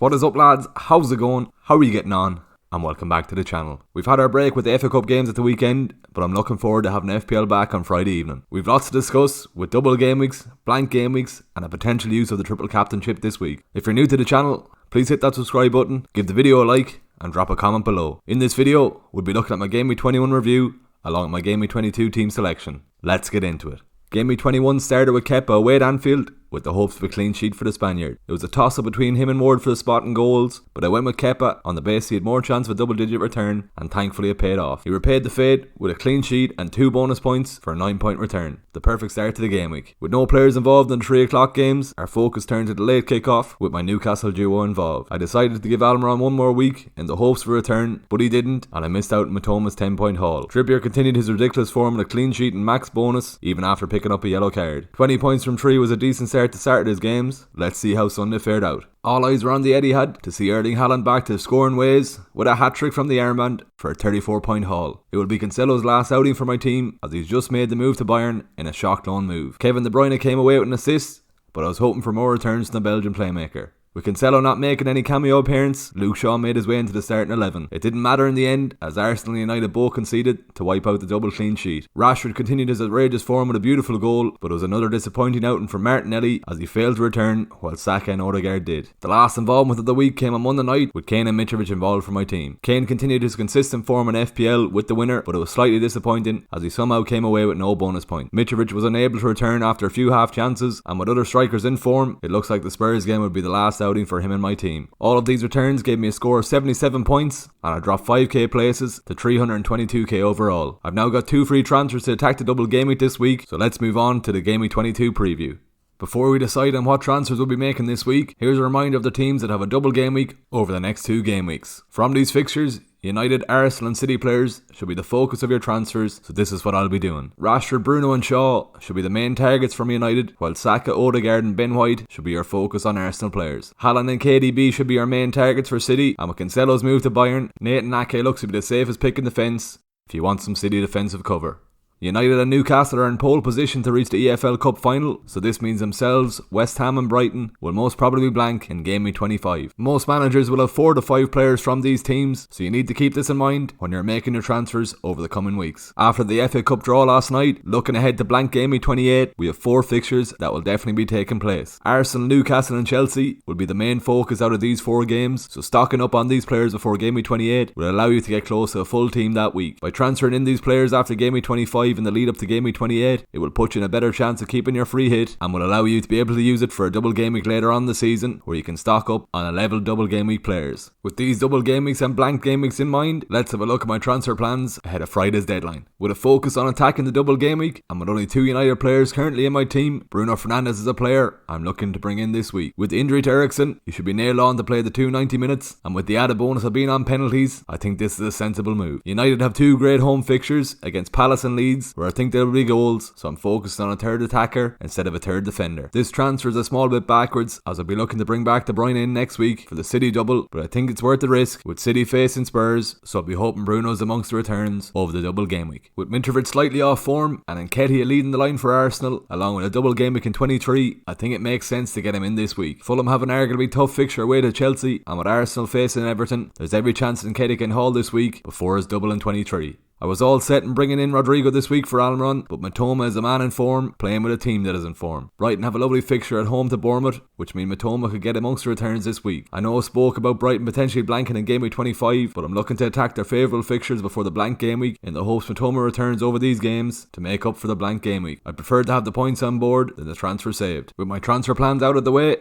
What is up, lads? How's it going? How are you getting on? And welcome back to the channel. We've had our break with the FA Cup games at the weekend, but I'm looking forward to having FPL back on Friday evening. We've lots to discuss with double game weeks, blank game weeks, and a potential use of the triple captainship this week. If you're new to the channel, please hit that subscribe button, give the video a like, and drop a comment below. In this video, we'll be looking at my Game Week 21 review, along with my Game Week 22 team selection. Let's get into it. Game Week 21 started with Kepa away at Anfield, with the hopes of a clean sheet for the Spaniard. It was a toss-up between him and Ward for the spot and goals, but I went with Kepa on the basis he had more chance of a double-digit return, and thankfully it paid off. He repaid the fate with a clean sheet and 2 bonus points for a 9-point return. The perfect start to the game week. With no players involved in the 3 o'clock games, our focus turned to the late kick-off with my Newcastle duo involved. I decided to give Almiron one more week in the hopes of a return, but he didn't, and I missed out on Mitoma's 10-point haul. Trippier continued his ridiculous form with a clean sheet and max bonus, even after picking up a yellow card. 20 points from 3 was a decent start to Saturday's game. Let's see how Sunday fared out. All eyes were on the Etihad to see Erling Haaland back to scoring ways with a hat-trick from the armband for a 34-point haul. It will be Cancelo's last outing for my team, as he's just made the move to Bayern in a shock loan move. Kevin De Bruyne came away with an assist, but I was hoping for more returns from the Belgian playmaker. With Cancelo not making any cameo appearance, Luke Shaw made his way into the starting 11. It didn't matter in the end, as Arsenal and United both conceded to wipe out the double clean sheet. Rashford continued his outrageous form with a beautiful goal, but it was another disappointing outing for Martinelli as he failed to return, while Saka and Odegaard did. The last involvement of the week came on Monday night, with Kane and Mitrovic involved for my team. Kane continued his consistent form in FPL with the winner, but it was slightly disappointing as he somehow came away with no bonus point. Mitrovic was unable to return after a few half chances, and with other strikers in form, it looks like the Spurs game would be the last outing for him and my team. All of these returns gave me a score of 77 points, and I dropped 5k places to 322k overall. I've now got 2 free transfers to attack the double game week this week, so let's move on to the Game Week 22 preview. Before we decide on what transfers we'll be making this week, here's a reminder of the teams that have a double game week over the next 2 game weeks. From these fixtures, United, Arsenal and City players should be the focus of your transfers, so this is what I'll be doing. Rashford, Bruno and Shaw should be the main targets from United, while Saka, Odegaard and Ben White should be your focus on Arsenal players. Haaland and KDB should be our main targets for City, and with Cancelo's move to Bayern, Nathan Ake looks to be the safest pick in defence if you want some City defensive cover. United and Newcastle are in pole position to reach the EFL Cup final, so this means themselves, West Ham and Brighton will most probably be blank in Game Week 25. Most managers will have 4 to 5 players from these teams, so you need to keep this in mind when you're making your transfers over the coming weeks. After the FA Cup draw last night, looking ahead to blank Game Week 28, we have 4 fixtures that will definitely be taking place. Arsenal, Newcastle and Chelsea will be the main focus out of these 4 games, so stocking up on these players before Game Week 28 will allow you to get close to a full team that week. By transferring in these players after Game Week 25 in the lead up to Game Week 28, it will put you in a better chance of keeping your free hit and will allow you to be able to use it for a double game week later on in the season, where you can stock up on a level double game week players. With these double game weeks and blank game weeks in mind, let's have a look at my transfer plans ahead of Friday's deadline. With a focus on attacking the double game week, and with only 2 United players currently in my team, Bruno Fernandes is a player I'm looking to bring in this week. With the injury to Eriksen, he should be nailed on to play the 290 minutes, and with the added bonus of being on penalties, I think this is a sensible move. United have 2 great home fixtures against Palace and Leeds, where I think they'll be goals, so I'm focused on a 3rd attacker instead of a 3rd defender. This transfer is a small bit backwards, as I'll be looking to bring back De Bruyne in next week for the City double, but I think it's worth the risk with City facing Spurs, so I'll be hoping Bruno's amongst the returns over the double game week. With Mitrovic slightly off form and Nketiah leading the line for Arsenal, along with a double game week in 23, I think it makes sense to get him in this week. Fulham have an arguably tough fixture away to Chelsea, and with Arsenal facing Everton, there's every chance Nketiah can haul this week before his double in 23. I was all set in bringing in Rodrigo this week for Almiron, but Mitoma is a man in form, playing with a team that is in form. Brighton have a lovely fixture at home to Bournemouth, which means Mitoma could get amongst the returns this week. I know I spoke about Brighton potentially blanking in Game Week 25, but I'm looking to attack their favourable fixtures before the blank game week in the hopes Mitoma returns over these games to make up for the blank game week. I prefer to have the points on board than the transfer saved. With my transfer plans out of the way,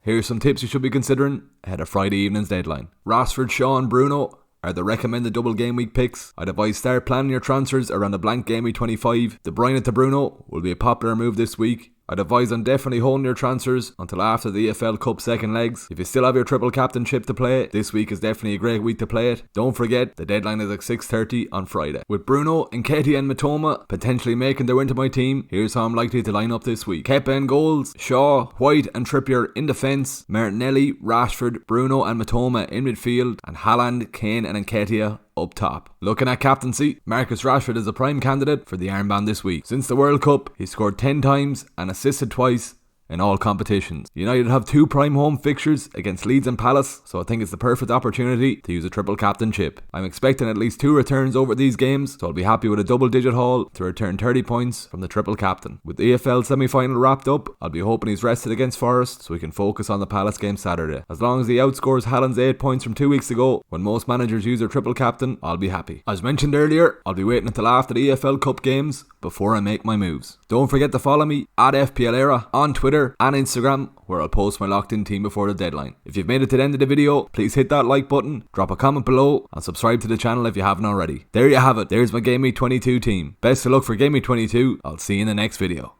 here's some tips you should be considering ahead of Friday evening's deadline. Rashford, Shaw and Bruno are the recommended double game week picks. I'd advise start planning your transfers around the blank game week 25. De Bruyne to Bruno will be a popular move this week. I'd advise on definitely holding your transfers until after the EFL Cup second legs. If you still have your triple captainship to play, this week is definitely a great week to play it. Don't forget, the deadline is at 6:30 on Friday. With Bruno, Nketiah and Mitoma potentially making their way into my team, here's how I'm likely to line up this week. Kepa in goals, Shaw, White and Trippier in defence, Martinelli, Rashford, Bruno and Mitoma in midfield, and Haaland, Kane and Nketiah up top. Looking at captaincy, Marcus Rashford is a prime candidate for the armband this week. Since the World Cup, he scored 10 times and assisted twice in all competitions. United have 2 prime home fixtures against Leeds and Palace, so I think it's the perfect opportunity to use a triple captain chip. I'm expecting at least 2 returns over these games, so I'll be happy with a double digit haul to return 30 points from the triple captain. With the EFL semi-final wrapped up, I'll be hoping he's rested against Forest so we can focus on the Palace game Saturday. As long as he outscores Haaland's 8 points from 2 weeks ago, when most managers use their triple captain, I'll be happy. As mentioned earlier, I'll be waiting until after the EFL Cup games before I make my moves. Don't forget to follow me at FPL Era on Twitter and Instagram, where I'll post my locked in team before the deadline. If you've made it to the end of the video, please hit that like button, drop a comment below, and subscribe to the channel if you haven't already. There you have it, there's my GW22 team. Best of luck for GW22, I'll see you in the next video.